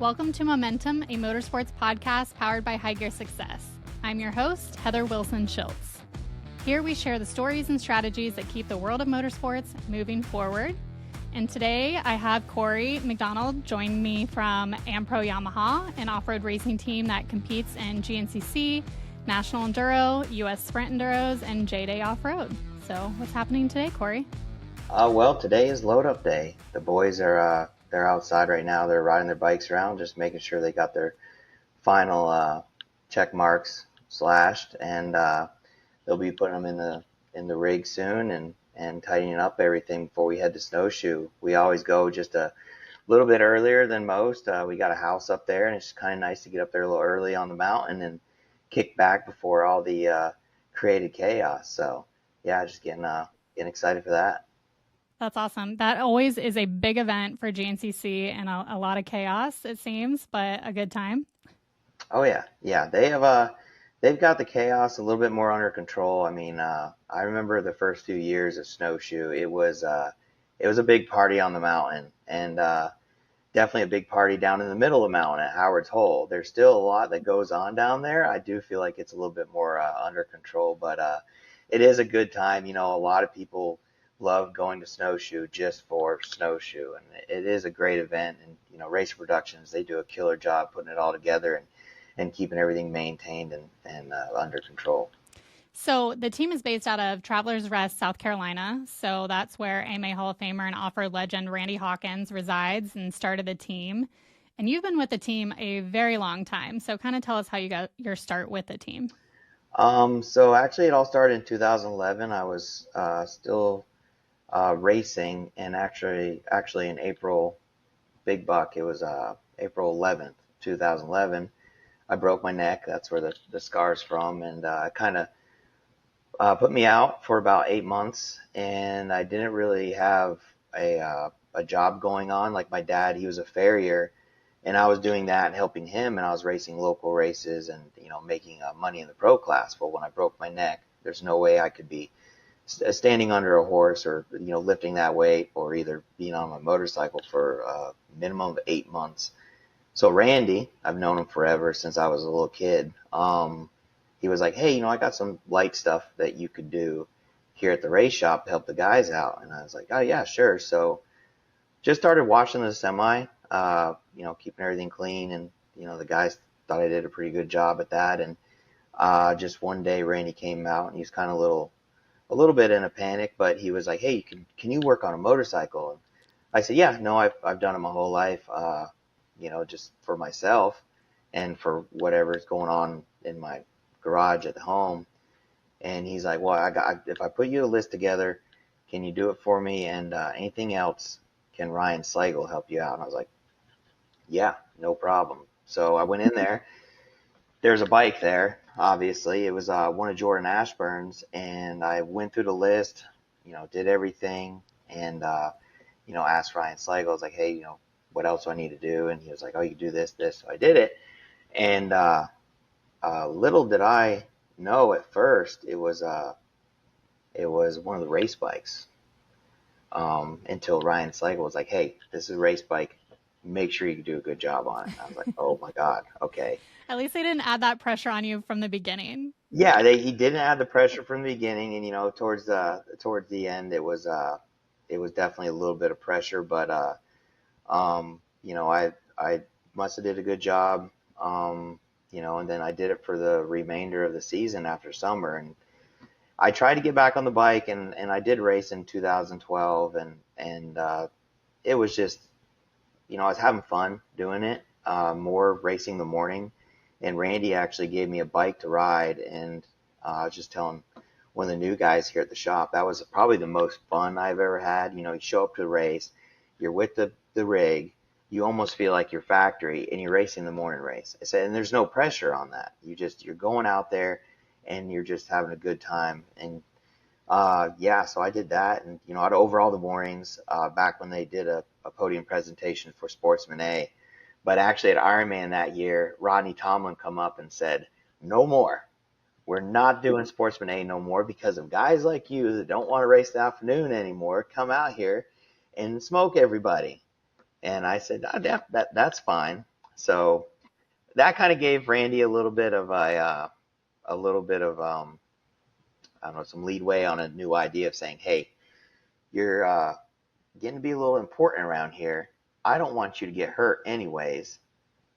Welcome to Momentum, a motorsports podcast powered by High Gear Success. I'm your host, Heather Wilson Schiltz. Here we share the stories and strategies that keep the world of motorsports moving forward. And today I have Corey MacDonald joining me from AmPro Yamaha, an off-road racing team that competes in GNCC, National Enduro, US Sprint Enduros, and J-Day Offroad. So what's happening today, Corey? Well, today is load up day. The boys are they're outside right now. They're riding their bikes around, just making sure they got their final check marks slashed, and they'll be putting them in the rig soon and tightening up everything before we head to snowshoe. We always go just a little bit earlier than most. We got a house up there, and it's kind of nice to get up there a little early on the mountain and kick back before all the created chaos. So yeah, just getting excited for that. That's awesome. That always is a big event for GNCC and a lot of chaos, it seems, but a good time. Oh yeah. They've got the chaos a little bit more under control. I mean, I remember the first few years of snowshoe. It was a big party on the mountain, and definitely a big party down in the middle of the mountain at Howard's Hole. There's still a lot that goes on down there. I do feel like it's a little bit more under control, but it is a good time. You know, a lot of people love going to snowshoe just for snowshoe, and it is a great event. And you know, Race Productions, they do a killer job putting it all together and keeping everything maintained and under control. So the team is based out of Travelers Rest, South Carolina. So that's where AMA Hall of Famer and off-road legend Randy Hawkins resides and started the team. And you've been with the team a very long time. So kind of tell us how you got your start with the team. So actually it all started in 2011. I was still racing, and actually in April, Big Buck, it was April 11th, 2011. I broke my neck. That's where the scar's from, and kind of put me out for about 8 months, and I didn't really have a job going on. Like my dad, he was a farrier, and I was doing that and helping him, and I was racing local races and, you know, making money in the pro class. Well, when I broke my neck, there's no way I could be standing under a horse or, you know, lifting that weight or either being on my motorcycle for a minimum of 8 months. So Randy, I've known him forever since I was a little kid. He was like, hey, you know, I got some light stuff that you could do here at the race shop to help the guys out. And I was like, oh yeah, sure. So just started washing the semi, you know, keeping everything clean. And, you know, the guys thought I did a pretty good job at that. And just one day Randy came out, and he was kind of a little bit in a panic, but he was like, hey, can you work on a motorcycle? And I said, yeah, no, I've done it my whole life, you know, just for myself and for whatever's going on in my garage at home. And he's like, well, if I put you a list together, can you do it for me? And anything else, can Ryan Slagle help you out? And I was like, yeah, no problem. So I went in there. There's a bike there. Obviously, it was one of Jordan Ashburn's, and I went through the list, you know, did everything, and you know, asked Ryan Slagle. I was like, hey, you know, what else do I need to do? And he was like, oh, you can do this. So I did it, and little did I know at first it was one of the race bikes. Until Ryan Slagle was like, hey, this is a race bike. Make sure you can do a good job on it. And I was like, oh my God, okay. At least they didn't add that pressure on you from the beginning. Yeah, he didn't add the pressure from the beginning, and you know, towards the end, it was definitely a little bit of pressure, but you know, I must have did a good job, you know, and then I did it for the remainder of the season after summer, and I tried to get back on the bike, and I did race in 2012, and it was just, you know, I was having fun doing it, more racing the morning. And Randy actually gave me a bike to ride, and I was just telling one of the new guys here at the shop, that was probably the most fun I've ever had. You know, you show up to the race, you're with the rig, you almost feel like you're factory, and you're racing the morning race. I said, and there's no pressure on that. You're going out there, and you're just having a good time. And yeah, so I did that, and you know, I'd overall the mornings back when they did a podium presentation for Sportsman A. But actually at Ironman that year, Rodney Tomlin come up and said, no more. We're not doing Sportsman A no more because of guys like you that don't want to race the afternoon anymore. Come out here and smoke everybody. And I said, oh, that's fine. So that kind of gave Randy a little bit of I don't know, some leadway on a new idea of saying, hey, you're getting to be a little important around here. I don't want you to get hurt anyways.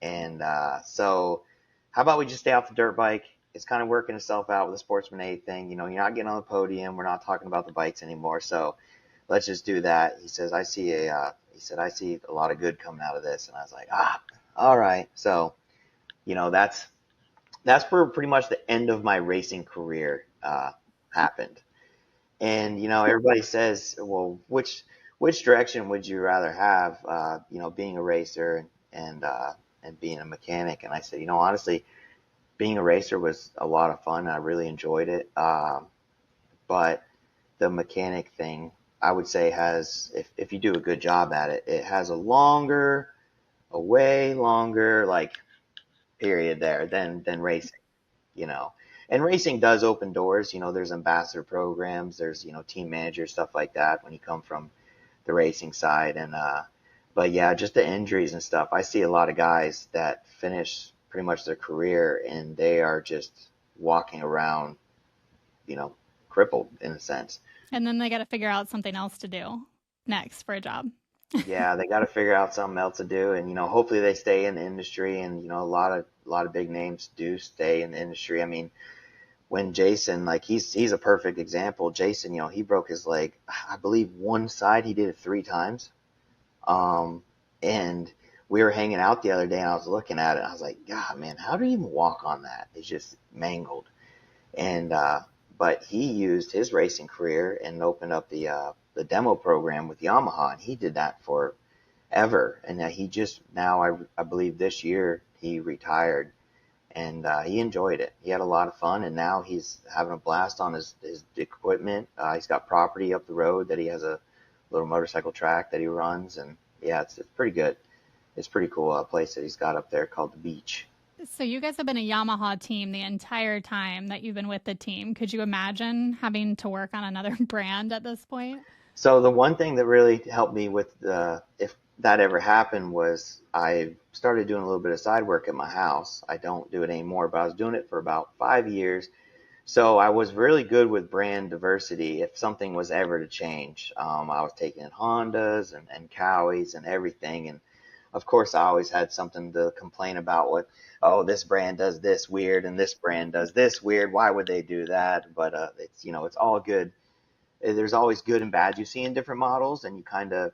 And so how about we just stay off the dirt bike? It's kind of working itself out with the Sportsman A thing. You know, you're not getting on the podium. We're not talking about the bikes anymore. So let's just do that. He says, I see a lot of good coming out of this. And I was like, all right. So, you know, that's where pretty much the end of my racing career happened. And, you know, everybody says, well, which direction would you rather have, you know, being a racer and being a mechanic? And I said, you know, honestly, being a racer was a lot of fun. I really enjoyed it. But the mechanic thing, I would say, has, if you do a good job at it, it has a way longer, like, period there than racing, you know. And racing does open doors. You know, there's ambassador programs, there's, you know, team managers, stuff like that when you come from the racing side. And but yeah, just the injuries and stuff. I see a lot of guys that finish pretty much their career and they are just walking around, you know, crippled in a sense. And then they got to figure out something else to do next for a job. Yeah, they got to figure out something else to do, and you know, hopefully they stay in the industry. And you know, a lot of big names do stay in the industry. I mean, when Jason, like, he's a perfect example. Jason, you know, he broke his leg, I believe one side, he did it 3 times. And we were hanging out the other day and I was looking at it and I was like, God, man, how do you even walk on that? It's just mangled. And, but he used his racing career and opened up the demo program with Yamaha, and he did that forever. And he just now, I believe this year he retired. And he enjoyed it. He had a lot of fun, and now he's having a blast on his equipment. He's got property up the road that he has a little motorcycle track that he runs, and yeah, it's pretty good. It's pretty cool place that he's got up there called the Beach. So you guys have been a Yamaha team the entire time that you've been with the team. Could you imagine having to work on another brand at this point? So the one thing that really helped me with if that ever happened was I started doing a little bit of side work at my house. I don't do it anymore, but I was doing it for about 5 years. So I was really good with brand diversity. If something was ever to change, I was taking in Hondas and Cowies and everything. And of course, I always had something to complain about. This brand does this weird and this brand does this weird. Why would they do that? But it's, you know, it's all good. There's always good and bad you see in different models, and you kind of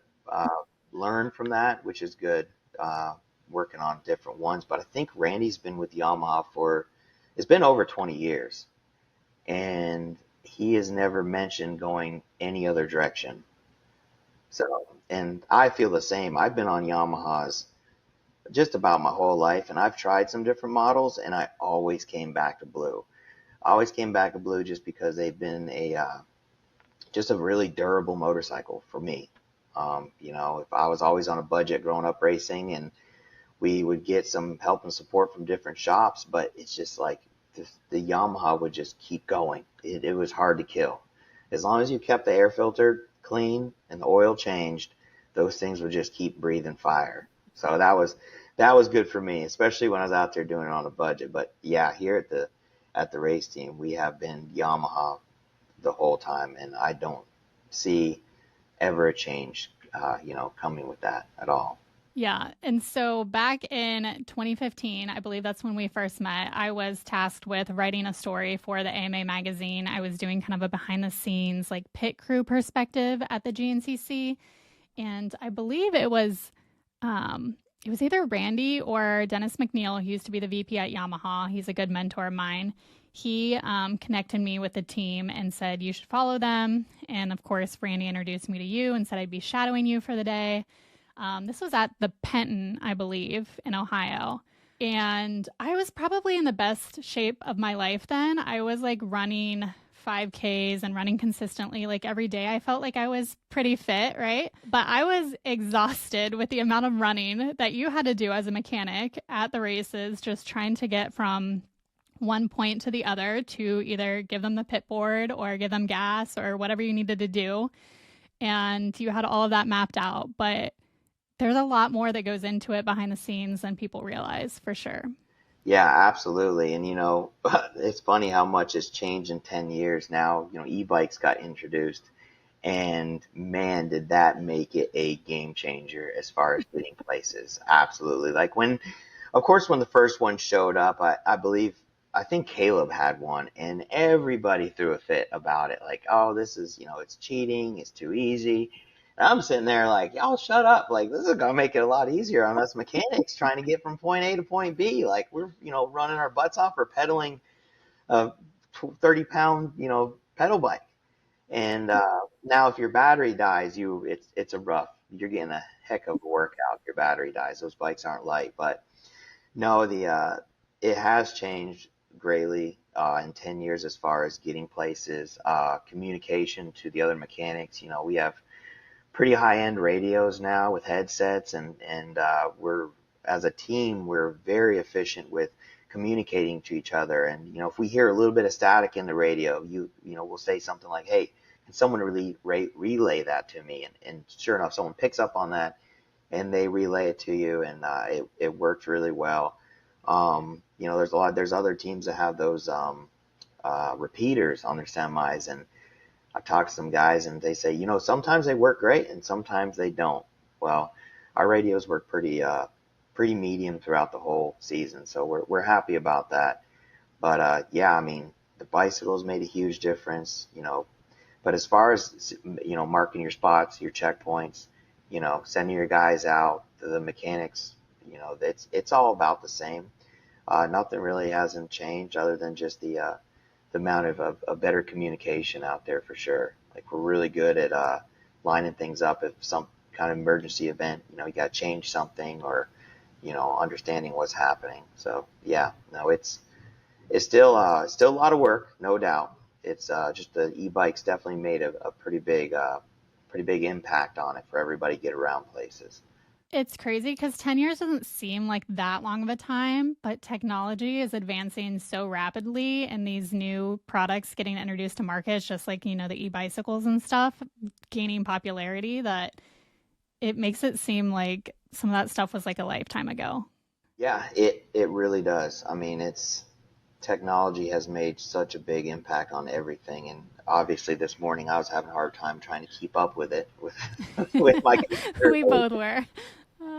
learn from that, which is good, working on different ones. But I think Randy's been with Yamaha it's been over 20 years, and he has never mentioned going any other direction. So, and I feel the same. I've been on Yamahas just about my whole life, and I've tried some different models, and I always came back to blue. I always came back to blue just because they've been just a really durable motorcycle for me. You know, if I was always on a budget growing up racing, and we would get some help and support from different shops, but it's just like the Yamaha would just keep going. It was hard to kill. As long as you kept the air filter clean and the oil changed, those things would just keep breathing fire. So that was good for me, especially when I was out there doing it on a budget. But yeah, here at the race team, we have been Yamaha the whole time, and I don't see ever a change, you know, coming with that at all. Yeah. And so back in 2015, I believe that's when we first met, I was tasked with writing a story for the AMA magazine. I was doing kind of a behind the scenes, like, pit crew perspective at the GNCC. And I believe it was either Randy or Dennis McNeil, who used to be the VP at Yamaha. He's a good mentor of mine. He connected me with the team and said, you should follow them. And of course, Randy introduced me to you and said I'd be shadowing you for the day. This was at the Penton, I believe, in Ohio. And I was probably in the best shape of my life then. I was like running 5Ks and running consistently like every day. I felt like I was pretty fit, right? But I was exhausted with the amount of running that you had to do as a mechanic at the races, just trying to get from one point to the other to either give them the pit board or give them gas or whatever you needed to do. And you had all of that mapped out. But There's a lot more that goes into it behind the scenes than people realize, for sure. Yeah, absolutely. And it's funny how much has changed in 10 years now. E-bikes got introduced, and man, did that make it a game changer as far as getting places. Absolutely. Like of course, when the first one showed up, I think Caleb had one, and everybody threw a fit about it. Like, oh, this is, it's cheating, it's too easy. And I'm sitting there like, y'all shut up. Like, this is going to make it a lot easier on us mechanics trying to get from point A to point B. Like, we're, running our butts off or pedaling a 30-pound, pedal bike. And now if your battery dies, you're getting a heck of a workout if your battery dies. Those bikes aren't light. But no, it has changed greatly in 10 years as far as getting places, communication to the other mechanics. We have pretty high-end radios now with headsets, and we're, as a team, we're very efficient with communicating to each other. And if we hear a little bit of static in the radio, we'll say something like, "Hey, can someone really relay that to me?" And sure enough, someone picks up on that and they relay it to you, and it works really well. There's other teams that have those repeaters on their semis, and I've talked to some guys and they say, sometimes they work great and sometimes they don't. Well, our radios work pretty medium throughout the whole season, so we're happy about that. But yeah, I mean, the bicycles made a huge difference, But as far as marking your spots, your checkpoints, sending your guys out, the mechanics, it's all about the same. Nothing really hasn't changed other than just the amount of better communication out there for sure. Like, we're really good at lining things up if some kind of emergency event, you got to change something, or understanding what's happening. So yeah, no, it's still a lot of work, no doubt. It's just the e-bikes definitely made a pretty big impact on it for everybody to get around places. It's crazy because 10 years doesn't seem like that long of a time, but technology is advancing so rapidly, and these new products getting introduced to markets, just like, the e-bicycles and stuff, gaining popularity, that it makes it seem like some of that stuff was like a lifetime ago. Yeah, it really does. I mean, technology has made such a big impact on everything, and obviously this morning I was having a hard time trying to keep up with it with my computer. We both were.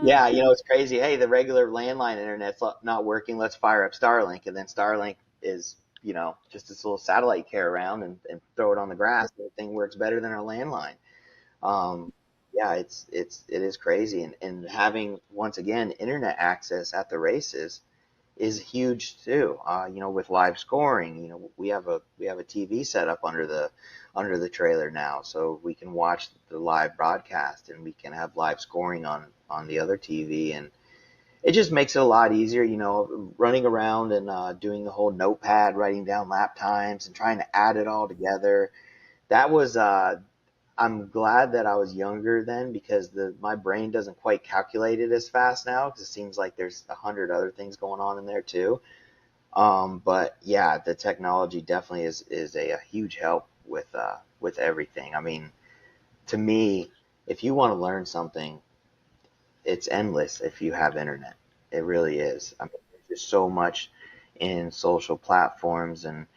Yeah, it's crazy. Hey, the regular landline internet's not working. Let's fire up Starlink. And then Starlink is, just this little satellite you carry around and throw it on the grass. The thing works better than our landline. Yeah, it is crazy. And having, once again, internet access at the races is huge too. With live scoring, we have a TV set up under the trailer now, so we can watch the live broadcast and we can have live scoring on the other TV, and it just makes it a lot easier, running around and doing the whole notepad, writing down lap times and trying to add it all together. That was I'm glad that I was younger then, because my brain doesn't quite calculate it as fast now, because it seems like there's 100 other things going on in there too. But yeah, the technology definitely is a huge help with everything. I mean, to me, if you want to learn something, it's endless if you have internet. It really is. I mean, there's just so much in social platforms and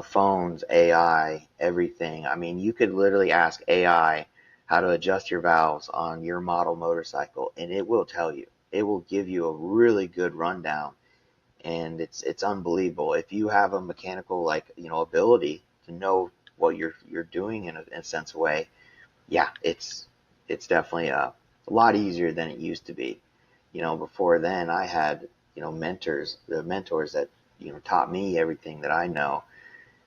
phones, AI, everything. I mean, you could literally ask AI how to adjust your valves on your model motorcycle, and it will tell you. It will give you a really good rundown, and it's unbelievable. If you have a mechanical ability to know what you're doing in a sense of way, yeah, it's definitely a lot easier than it used to be. Before then I had mentors that taught me everything that I know,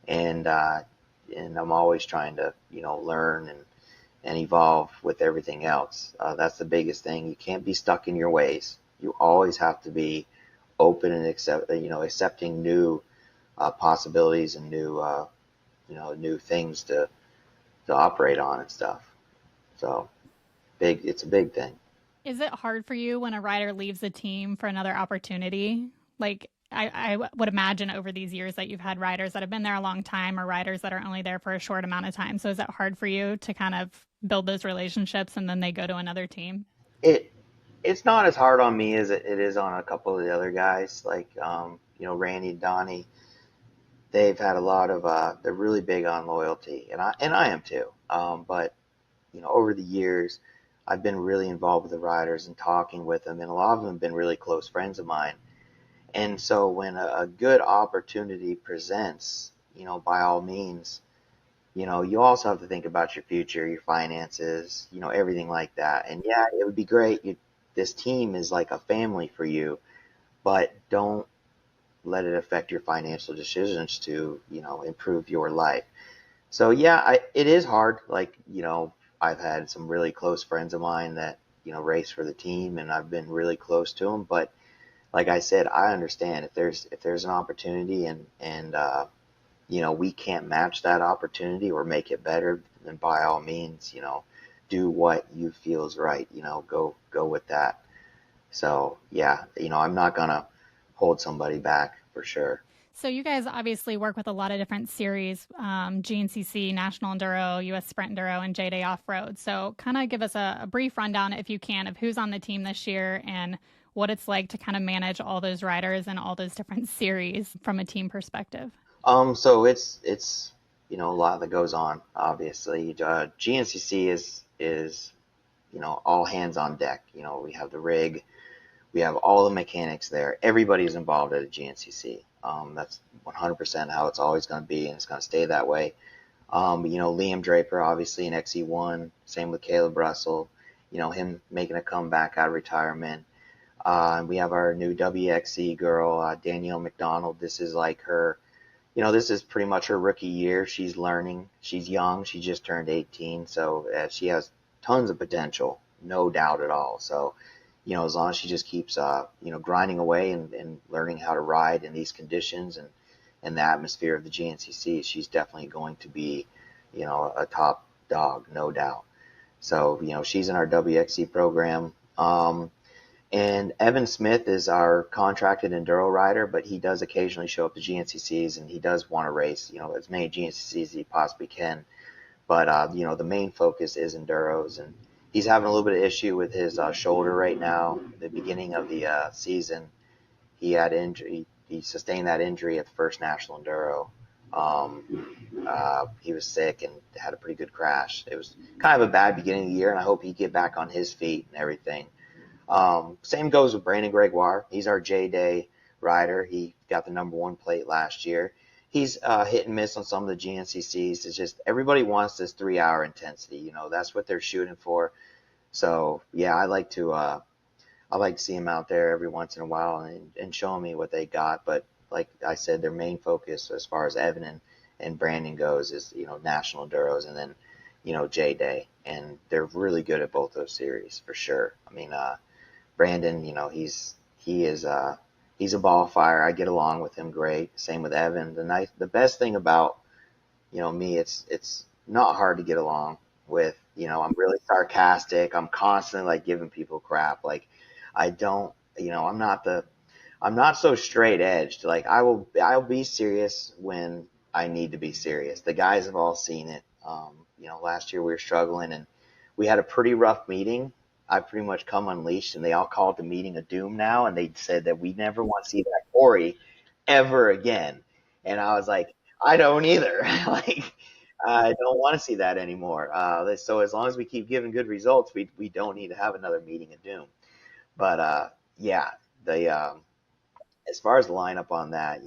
and I'm always trying to learn and evolve with everything else. That's the biggest thing. You can't be stuck in your ways. You always have to be open and accepting new possibilities and new things to operate on and stuff. So it's a big thing. Is it hard for you when a rider leaves the team for another opportunity? Like, I would imagine over these years that you've had riders that have been there a long time, or riders that are only there for a short amount of time. So is it hard for you to kind of build those relationships and then they go to another team? It's not as hard on me as it is on a couple of the other guys, like Randy and Donnie. They've had a lot of they're really big on loyalty, and I am too. But over the years, I've been really involved with the riders and talking with them, and a lot of them have been really close friends of mine. And so when a good opportunity presents, by all means, you also have to think about your future, your finances, everything like that. And yeah, it would be great. This team is like a family for you, but don't let it affect your financial decisions to, improve your life. So yeah, it is hard. Like, I've had some really close friends of mine that, race for the team, and I've been really close to them. But like I said, I understand if there's an opportunity and we can't match that opportunity or make it better, then by all means, do what you feel is right. Go with that. So yeah, I'm not gonna hold somebody back for sure. So you guys obviously work with a lot of different series, GNCC, National Enduro, US Sprint Enduro, and J-Day Offroad. So kind of give us a brief rundown, if you can, of who's on the team this year and what it's like to kind of manage all those riders and all those different series from a team perspective. So it's a lot that goes on. Obviously, GNCC is all hands on deck. We have the rig, we have all the mechanics there. Everybody's involved at a GNCC. That's 100% how it's always going to be, and it's going to stay that way. Liam Draper, obviously in XE1. Same with Caleb Russell. Him making a comeback out of retirement. And we have our new WXC girl, Danielle MacDonald. This is like her. This is pretty much her rookie year. She's learning. She's young. She just turned 18, so she has tons of potential, no doubt at all. So, as long as she just keeps, grinding away and learning how to ride in these conditions and the atmosphere of the GNCC, she's definitely going to be, a top dog, no doubt. So, she's in our WXC program. And Evan Smith is our contracted enduro rider, but he does occasionally show up to GNCCs, and he does want to race, as many GNCCs as he possibly can. But, the main focus is enduros, and he's having a little bit of issue with his shoulder right now. The beginning of the season, he had injury. He sustained that injury at the first National Enduro. He was sick and had a pretty good crash. It was kind of a bad beginning of the year, and I hope he get back on his feet and everything. Same goes with Brandon Gregoire. He's our J-Day rider. He got the #1 plate last year. He's hit and miss on some of the GNCCs. It's just everybody wants this 3-hour intensity. That's what they're shooting for. So yeah, I like to see him out there every once in a while and showing me what they got. But like I said, their main focus as far as Evan and Brandon goes is National Enduros and then J-Day, and they're really good at both those series for sure. I mean, Brandon, he's a ball fire. I get along with him great. Same with Evan. The best thing about me, it's not hard to get along with. I'm really sarcastic. I'm constantly like giving people crap. Like I don't, I'm not so straight edged. Like I'll be serious when I need to be serious. The guys have all seen it. Last year we were struggling and we had a pretty rough meeting. I pretty much come unleashed, and they all call it the meeting of doom now, and they said that we never want to see that Corey ever again. And I was like, I don't either. Like, I don't want to see that anymore. So as long as we keep giving good results, we don't need to have another meeting of doom. But yeah, the as far as the lineup on that,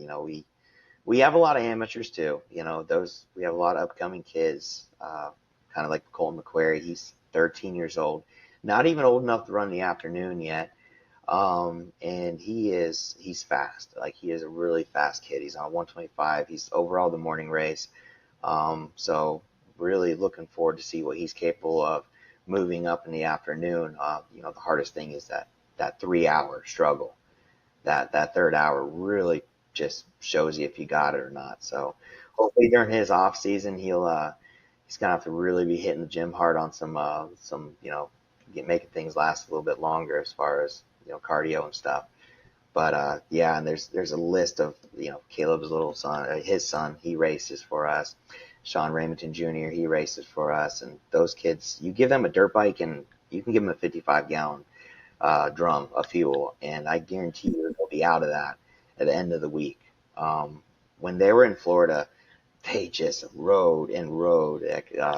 we have a lot of amateurs too. We have a lot of upcoming kids, kind of like Colton McQuarrie. He's 13 years old, not even old enough to run in the afternoon yet. And he's fast. Like he is a really fast kid. He's on 125. He's overall the morning race. So really looking forward to see what he's capable of moving up in the afternoon. The hardest thing is that 3-hour struggle. That third hour really just shows you if you got it or not. So hopefully during his off season, he's gonna have to really be hitting the gym hard on some making things last a little bit longer as far as cardio and stuff. But yeah, and there's a list of Caleb's little son, his son, he races for us. Sean Raymington Jr., he races for us, and those kids, you give them a dirt bike and you can give them a 55 gallon drum of fuel, and I guarantee you they'll be out of that at the end of the week. When they were in Florida, they just rode and rode.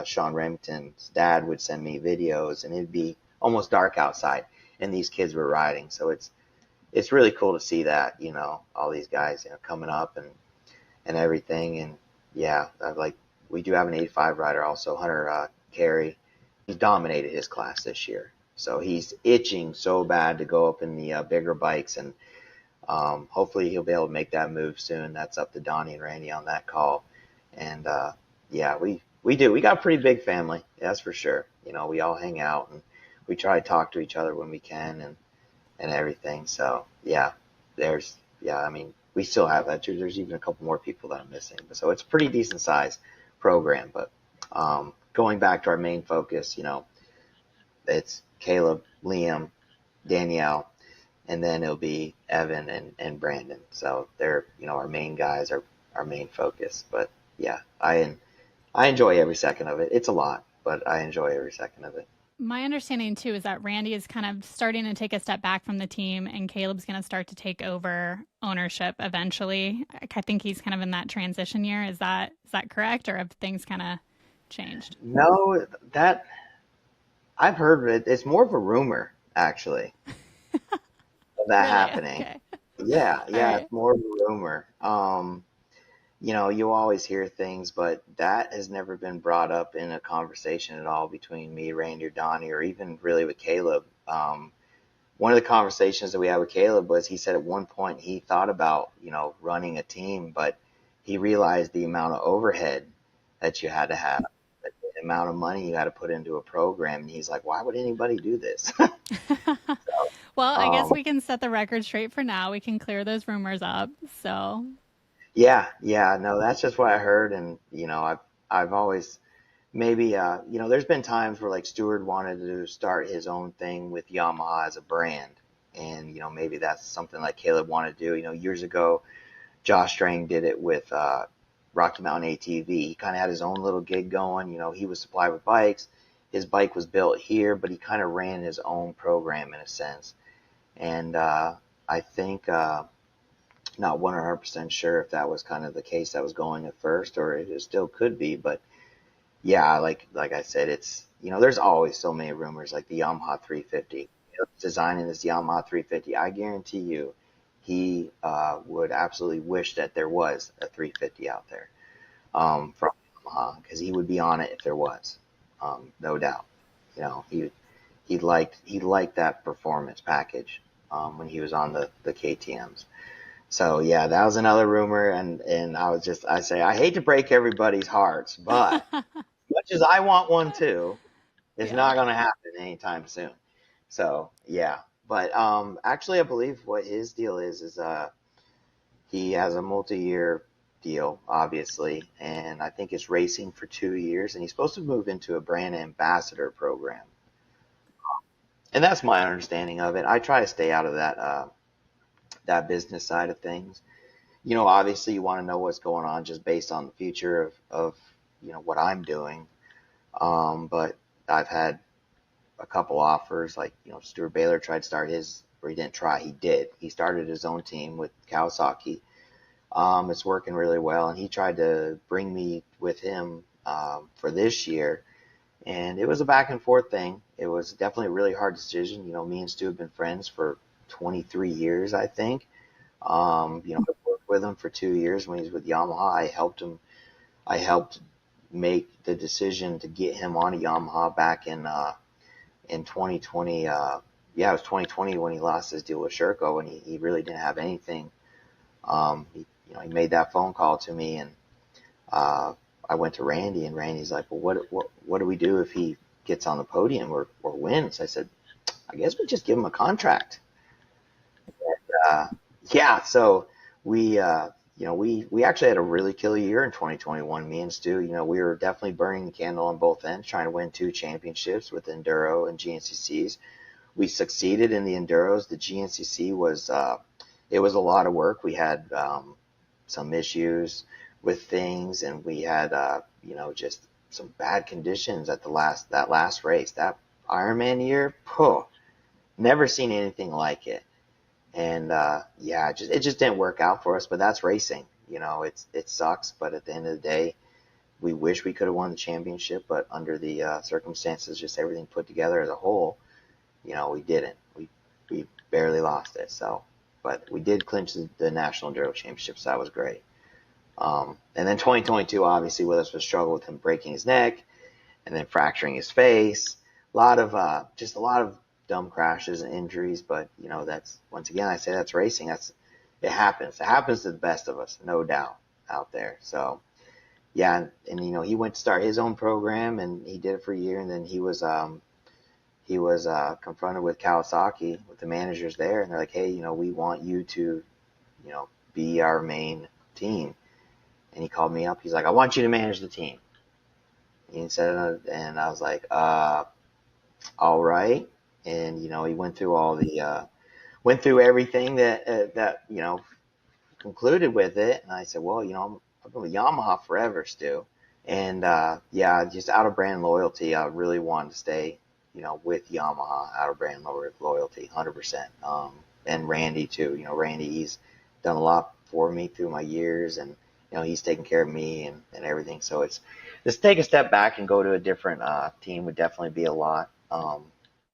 Sean Remington's dad would send me videos, and it'd be almost dark outside, and these kids were riding. So it's really cool to see that, all these guys, coming up and everything. And yeah, we do have an 85 rider also, Hunter Carey. He dominated his class this year. So he's itching so bad to go up in the bigger bikes, and hopefully he'll be able to make that move soon. That's up to Donnie and Randy on that call. And yeah, we do. We got a pretty big family, that's for sure. We all hang out and we try to talk to each other when we can and everything. So yeah, I mean, we still have that. There's even a couple more people that I'm missing. So it's a pretty decent sized program. But going back to our main focus, it's Caleb, Liam, Danielle, and then it'll be Evan and Brandon. So they're, our main guys, our main focus. But yeah, I enjoy every second of it. It's a lot, but I enjoy every second of it. My understanding too is that Randy is kind of starting to take a step back from the team, and Caleb's going to start to take over ownership eventually. I think he's kind of in that transition year. Is that correct, or have things kind of changed? No, that I've heard it. It's more of a rumor, actually, of that Really? happening. Okay. Yeah, Right. it's more of a rumor. You always hear things, but that has never been brought up in a conversation at all between me, Randy, or Donnie, or even really with Caleb. One of the conversations that we had with Caleb was he said at one point he thought about, running a team, but he realized the amount of overhead that you had to have, the amount of money you had to put into a program. And he's like, why would anybody do this? Well, I guess we can set the record straight for now. We can clear those rumors up. So Yeah, no, that's just what I heard. And, I've always maybe, there's been times where like Stewart wanted to start his own thing with Yamaha as a brand. And, maybe that's something like Caleb wanted to do. Years ago, Josh Strang did it with Rocky Mountain ATV. He kind of had his own little gig going. He was supplied with bikes. His bike was built here, but he kind of ran his own program in a sense. And I think, not 100% sure if that was kind of the case that was going at first, or it still could be. But yeah, like I said, it's, there's always so many rumors, like the Yamaha 350, designing this Yamaha 350. I guarantee you, he would absolutely wish that there was a 350 out there from Yamaha, because he would be on it if there was, no doubt. He liked that performance package when he was on the KTMs. So yeah, that was another rumor, and I say I hate to break everybody's hearts, but much as I want one too, it's not going to happen anytime soon. So yeah, but actually, I believe what his deal is he has a multi-year deal, obviously, and I think it's racing for 2 years, and he's supposed to move into a brand ambassador program, and that's my understanding of it. I try to stay out of that business side of things. Obviously you want to know what's going on just based on the future of what I'm doing. But I've had a couple offers, like, Stuart Baylor tried to start his, or he didn't try, he did. He started his own team with Kawasaki. It's working really well, and he tried to bring me with him for this year. And it was a back and forth thing. It was definitely a really hard decision. Me and Stu have been friends for 23 years, I think. I worked with him for 2 years when he was with Yamaha. I helped make the decision to get him on a Yamaha back in 2020. It was 2020 when he lost his deal with Sherco, and he really didn't have anything. He made that phone call to me, and I went to Randy, and Randy's like, well, what do we do if he gets on the podium or wins? I said, I guess we just give him a contract. So we actually had a really killer year in 2021. Me and Stu, we were definitely burning the candle on both ends, trying to win 2 championships with Enduro and GNCCs. We succeeded in the Enduros. The GNCC was it was a lot of work. We had some issues with things, and we had just some bad conditions at that last race. That Ironman year, never seen anything like it. And yeah, it just didn't work out for us. But that's racing. It sucks. But at the end of the day, we wish we could have won the championship. But under the circumstances, just everything put together as a whole, we didn't. We barely lost it. So, but we did clinch the National Enduro Championship. So that was great. And then 2022, obviously, with us was struggle with him breaking his neck and then fracturing his face. Just a lot of dumb crashes and injuries. But that's, once again, I say that's racing. It happens. It happens to the best of us, no doubt, out there. So yeah, and he went to start his own program, and he did it for a year, and then he was confronted with Kawasaki, with the managers there, and they're like, hey, we want you to, be our main team. And he called me up. He's like, I want you to manage the team. And he said, and I was like, all right. And he went through everything that concluded with it. And I said, well, I've been with Yamaha forever, Stu. And yeah, just out of brand loyalty, I really wanted to stay, with Yamaha, out of brand loyalty, 100%. And Randy too. Randy, he's done a lot for me through my years, and he's taking care of me and everything. So it's just take a step back and go to a different team would definitely be a lot.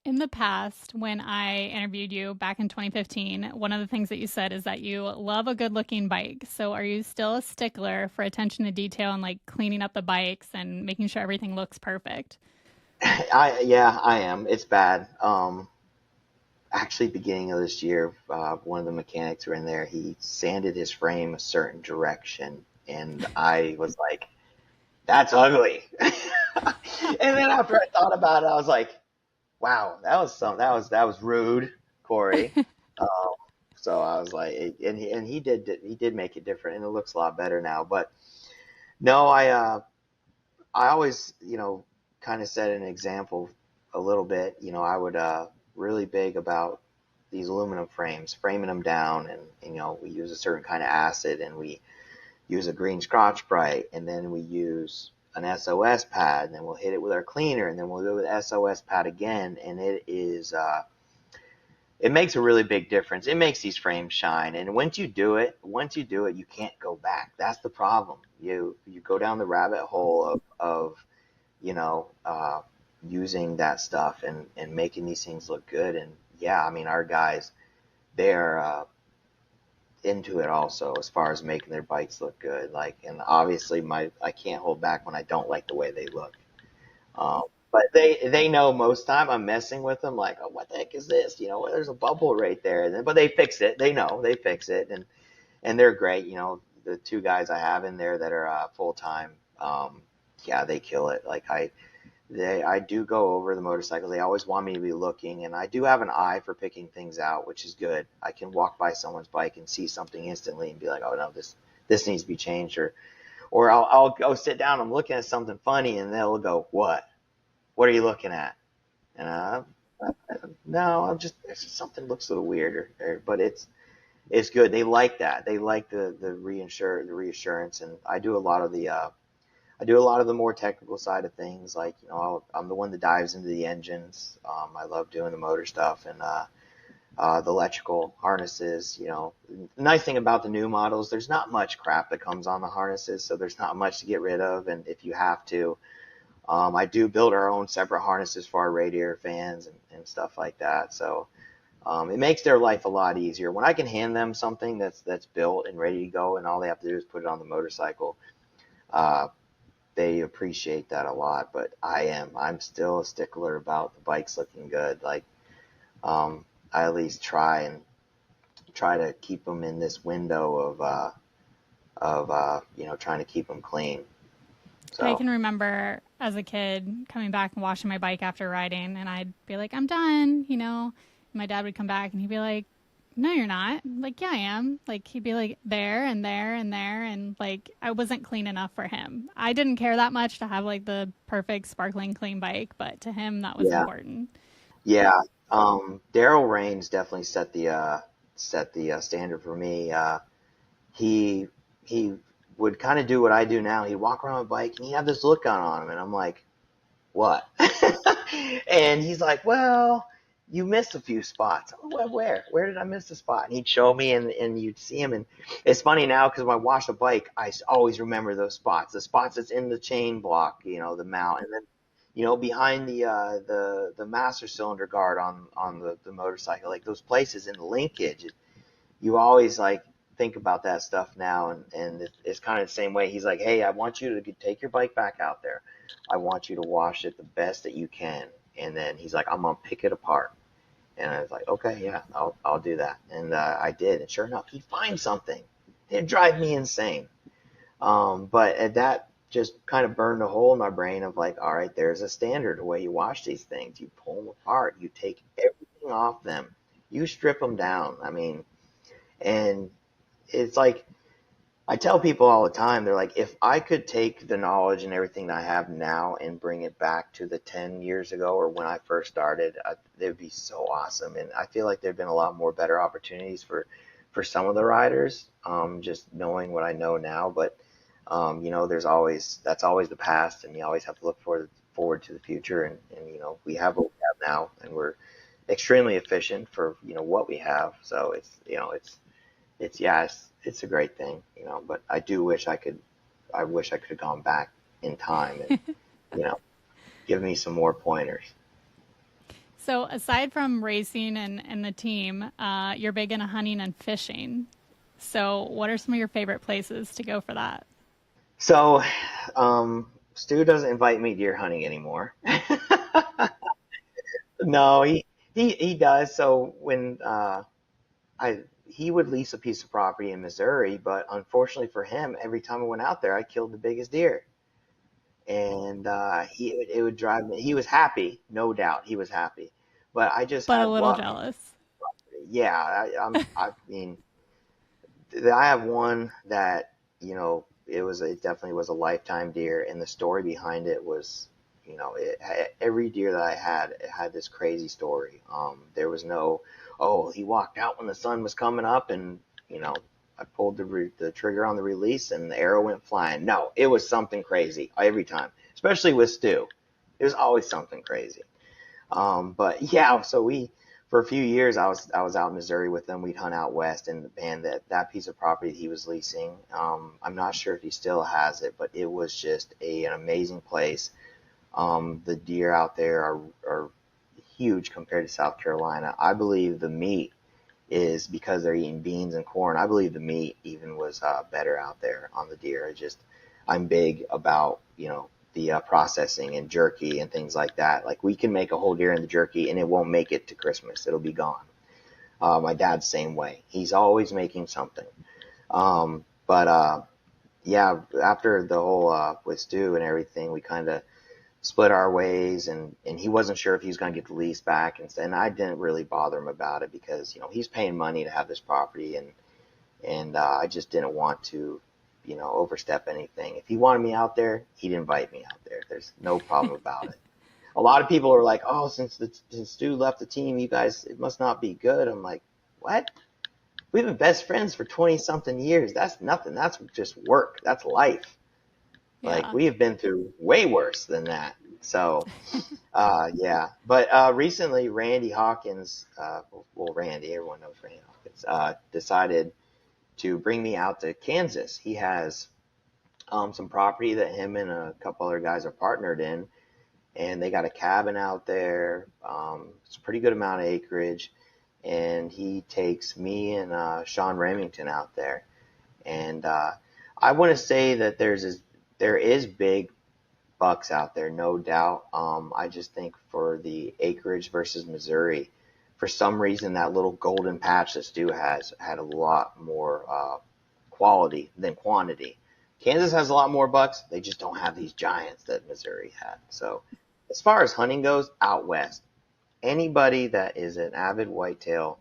In the past, when I interviewed you back in 2015, one of the things that you said is that you love a good-looking bike. So are you still a stickler for attention to detail and like cleaning up the bikes and making sure everything looks perfect? I am. It's bad. Actually, beginning of this year, one of the mechanics were in there. He sanded his frame a certain direction, and I was like, "That's ugly." And then after I thought about it, I was like, wow, that was rude, Corey. Um, so I was like, and he did make it different, and it looks a lot better now. But no, I always kind of set an example a little bit. I would really big about these aluminum frames, framing them down, and we use a certain kind of acid, and we use a green Scotch Brite, and then we use an SOS pad, and then we'll hit it with our cleaner, and then we'll go with SOS pad again, and it makes a really big difference. It makes these frames shine, and once you do it, you can't go back. That's the problem. You go down the rabbit hole of using that stuff and making these things look good. And yeah, I mean, our guys, they're into it also, as far as making their bikes look good. Like, and obviously I can't hold back when I don't like the way they look. But they know most time I'm messing with them, like, oh, what the heck is this? There's a bubble right there. But they fix it. They know they fix it, and they're great. The two guys I have in there that are full time, yeah, they kill it. Like I do go over the motorcycles. They always want me to be looking, and I do have an eye for picking things out, which is good. I can walk by someone's bike and see something instantly and be like, oh no, this needs to be changed, or I'll go sit down. I'm looking at something funny, and they'll go, what? What are you looking at? And no, it's just something looks a little weird, but it's good. They like that. They like the reassurance, and I do a lot of the more technical side of things. Like, I'm the one that dives into the engines. I love doing the motor stuff and the electrical harnesses. The nice thing about the new models, there's not much crap that comes on the harnesses, so there's not much to get rid of. And if you have to, I do build our own separate harnesses for our radiator fans and stuff like that. So it makes their life a lot easier. When I can hand them something that's built and ready to go, and all they have to do is put it on the motorcycle, they appreciate that a lot. But I'm still a stickler about the bikes looking good. Like, I at least try to keep them in this window of trying to keep them clean. So. I can remember as a kid coming back and washing my bike after riding, and I'd be like, I'm done, My dad would come back and he'd be like, no, you're not. I'm like, yeah, I am. Like, he'd be like, there and there and there, and like, I wasn't clean enough for him. I didn't care that much to have like the perfect sparkling clean bike, but to him that was important. Yeah. Daryl Raines definitely set the standard for me. He would kind of do what I do now. He'd walk around a bike and he'd have this look on him, and I'm like, what? And he's like, well, you missed a few spots. Oh, where did I miss a spot? And he'd show me, and you'd see him. And it's funny now because when I wash a bike, I always remember those spots, the spots that's in the chain block, the mount, and then, behind the master cylinder guard on the motorcycle, like those places in the linkage. You always like think about that stuff now, and it's kind of the same way. He's like, hey, I want you to take your bike back out there. I want you to wash it the best that you can. And then he's like, I'm going to pick it apart. And I was like, okay, yeah, I'll do that. And I did. And sure enough, he'd find something. It'd drive me insane. But that just kind of burned a hole in my brain of like, all right, there's a standard the way you wash these things. You pull them apart. You take everything off them. You strip them down. I mean, and it's like, I tell people all the time, they're like, if I could take the knowledge and everything that I have now and bring it back to the 10 years ago or when I first started, it would be so awesome. And I feel like there have been a lot more better opportunities for some of the riders, just knowing what I know now. But, that's always the past, and you always have to look forward to the future. And we have what we have now, and we're extremely efficient for, what we have. So it's a great thing, but I wish I could have gone back in time and, give me some more pointers. So aside from racing and the team, you're big into hunting and fishing. So what are some of your favorite places to go for that? So, Stu doesn't invite me deer hunting anymore. No, he does. So when, he would lease a piece of property in Missouri, but unfortunately for him, every time I went out there, I killed the biggest deer. And it would drive me. He was happy, no doubt, he was happy, but I just But a had little luck. jealous. Yeah, I mean, I have one that it definitely was a lifetime deer, and the story behind it was, every deer that I had, it had this crazy story. There was no, oh, he walked out when the sun was coming up, and I pulled the trigger on the release, and the arrow went flying. No, it was something crazy every time, especially with Stu. It was always something crazy. But yeah, so for a few years, I was out in Missouri with them. We'd hunt out west, and that piece of property he was leasing, I'm not sure if he still has it, but it was just an amazing place. The deer out there are huge compared to South Carolina. I believe the meat is, because they're eating beans and corn, I believe the meat even was better out there on the deer. I'm big about, the processing and jerky and things like that. Like, we can make a whole deer in the jerky and it won't make it to Christmas. It'll be gone. My dad's same way. He's always making something. Yeah, after the whole with Stu and everything, we kind of split our ways, and he wasn't sure if he was going to get the lease back, and I didn't really bother him about it because he's paying money to have this property, and I just didn't want to overstep anything. If he wanted me out there, he'd invite me out there. There's no problem about it. A lot of people are like, oh, since Stu left the team, you guys, it must not be good. I'm like, what? We've been best friends for 20 something years. That's nothing. That's just work. That's life. Yeah. Like, we have been through way worse than that. So, yeah. But recently, Randy Hawkins, Randy, everyone knows Randy Hawkins, decided to bring me out to Kansas. He has some property that him and a couple other guys are partnered in, and they got a cabin out there. It's a pretty good amount of acreage, and he takes me and Sean Remington out there. And I want to say that there is big bucks out there, no doubt. I just think for the acreage versus Missouri, for some reason, that little golden patch that Stu has had a lot more quality than quantity. Kansas has a lot more bucks. They just don't have these giants that Missouri had. So as far as hunting goes, out west, anybody that is an avid whitetail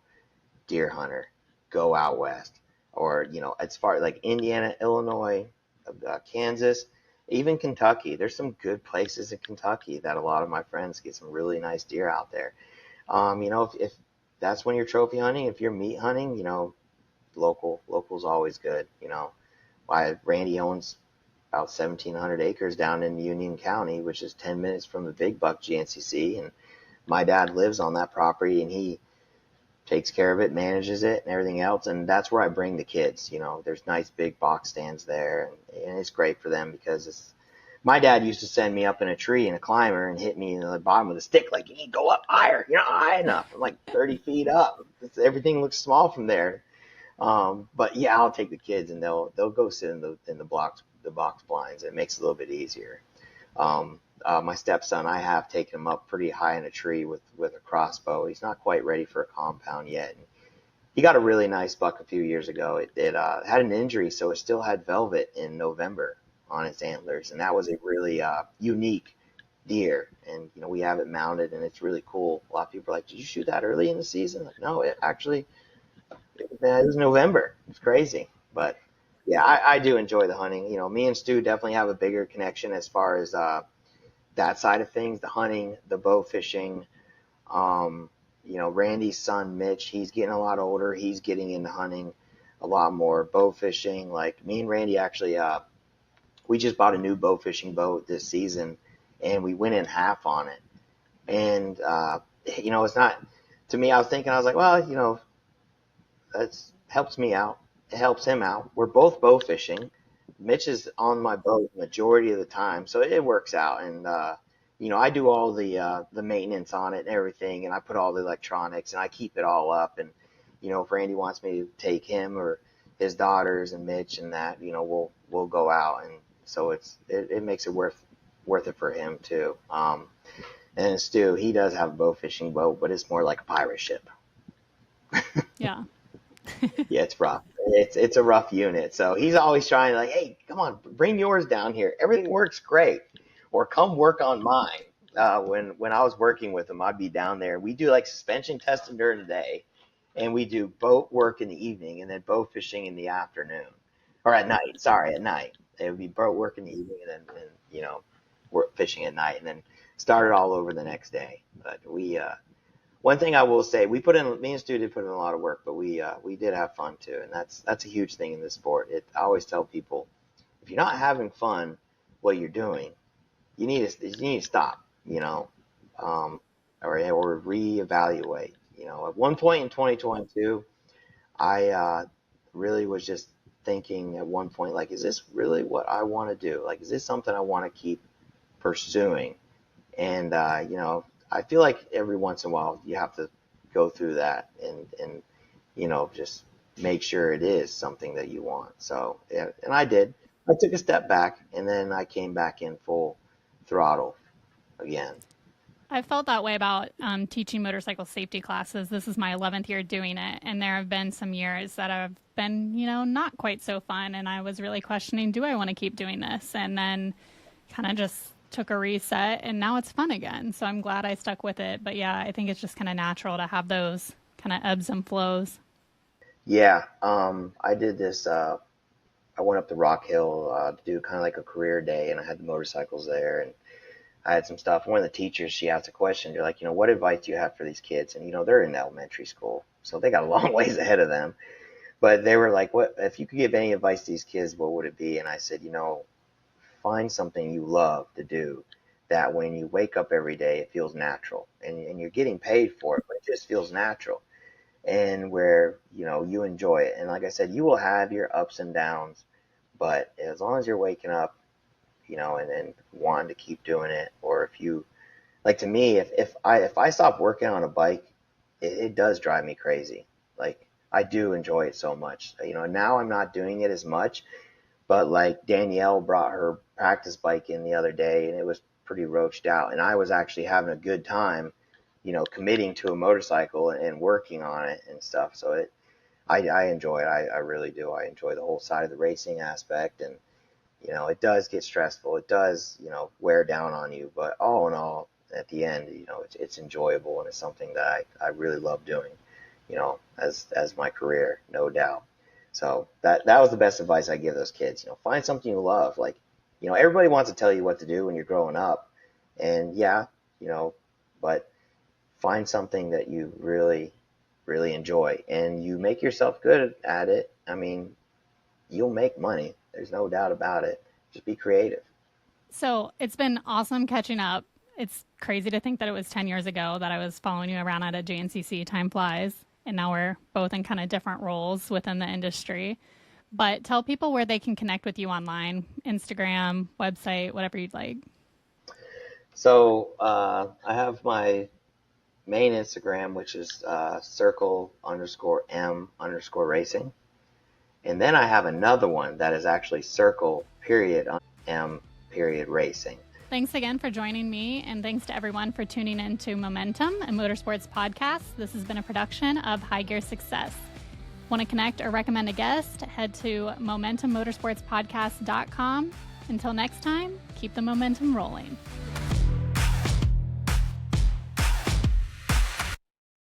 deer hunter, go out west. Or, as far as like Indiana, Illinois, Kansas, even Kentucky. There's some good places in Kentucky that a lot of my friends get some really nice deer out there. If that's when you're trophy hunting, if you're meat hunting, local's always good. Randy owns about 1,700 acres down in Union County, which is 10 minutes from the big buck GNCC, and my dad lives on that property, and he takes care of it, manages it, and everything else. And that's where I bring the kids. There's nice big box stands there, and it's great for them because my dad used to send me up in a tree in a climber and hit me in the bottom with a stick, like, you need to go up higher. You're not high enough. I'm like 30 feet up. Everything looks small from there. But yeah, I'll take the kids, and they'll go sit in the box blinds. It makes it a little bit easier. My stepson, I have taken him up pretty high in a tree with a crossbow. He's not quite ready for a compound yet. He got a really nice buck a few years ago. It had an injury, so it still had velvet in November on its antlers, and that was a really unique deer. And we have it mounted, and it's really cool. A lot of people are like, "Did you shoot that early in the season?" Like, no, it was November. It's crazy, but yeah, I do enjoy the hunting. Me and Stu definitely have a bigger connection as far as that side of things, the hunting, the bow fishing. Randy's son, Mitch, he's getting a lot older. He's getting into hunting a lot more, bow fishing. Like me and Randy actually, we just bought a new bow fishing boat this season, and we went in half on it. And, it's not, to me, I was like, well, that helps me out. It helps him out. We're both bow fishing. Mitch is on my boat majority of the time, so it works out. And I do all the maintenance on it and everything, and I put all the electronics, and I keep it all up. And if Randy wants me to take him or his daughters and Mitch and that, we'll go out. And so it makes it worth it for him too. And Stu, he does have a bow fishing boat, but it's more like a pirate ship. Yeah. Yeah, it's rough. It's a rough unit. So he's always trying like, hey, come on, bring yours down here. Everything works great. Or come work on mine. When I was working with him, I'd be down there. We do like suspension testing during the day, and we do boat work in the evening, and then bow fishing in the afternoon. Or at night. Sorry, at night. It would be boat work in the evening, and then work fishing at night, and then start it all over the next day. But one thing I will say, me and Stu did put in a lot of work, but we did have fun too, and that's a huge thing in this sport. I always tell people, if you're not having fun what you're doing, you need to stop, or reevaluate. At one point in 2022, I really was just thinking at one point, like, is this really what I want to do? Like, is this something I want to keep pursuing? And I feel like every once in a while you have to go through that and just make sure it is something that you want. So, yeah, and I did. I took a step back, and then I came back in full throttle again. I felt that way about teaching motorcycle safety classes. This is my 11th year doing it, and there have been some years that have been, not quite so fun, and I was really questioning, do I want to keep doing this? And then kind of just took a reset, and now it's fun again. So I'm glad I stuck with it. But yeah, I think it's just kind of natural to have those kind of ebbs and flows. Yeah, I did this. I went up to Rock Hill to do kind of like a career day, and I had the motorcycles there, and I had some stuff. One of the teachers, she asked a question. They're like, what advice do you have for these kids? And they're in elementary school, so they got a long ways ahead of them. But they were like, what if you could give any advice to these kids? What would it be? And I said, find something you love to do, that when you wake up every day, it feels natural, and you're getting paid for it, but it just feels natural, and where, you enjoy it. And like I said, you will have your ups and downs, but as long as you're waking up, and wanting to keep doing it, or if you, like, to me, if I stop working on a bike, it does drive me crazy. Like, I do enjoy it so much. Now I'm not doing it as much, but like Danielle brought her practice bike in the other day, and it was pretty roached out, and I was actually having a good time, committing to a motorcycle and working on it and stuff. So I enjoy it. I really do. I enjoy the whole side of the racing aspect, and it does get stressful. It does, wear down on you, but all in all, at the end, it's enjoyable, and it's something that I really love doing, as my career, no doubt. So that was the best advice I give those kids. Find something you love. Like, everybody wants to tell you what to do when you're growing up, and yeah, but find something that you really, really enjoy, and you make yourself good at it. I mean, you'll make money. There's no doubt about it. Just be creative. So it's been awesome catching up. It's crazy to think that it was 10 years ago that I was following you around at a GNCC. Time flies. And now we're both in kind of different roles within the industry. But tell people where they can connect with you online, Instagram, website, whatever you'd like. So I have my main Instagram, which is circle_M_racing. And then I have another one that is actually circle.M.racing. Thanks again for joining me, and thanks to everyone for tuning in to Momentum, a Motorsports podcast. This has been a production of High Gear Success. Want to connect or recommend a guest? Head to momentummotorsportspodcast.com. Until next time, keep the momentum rolling.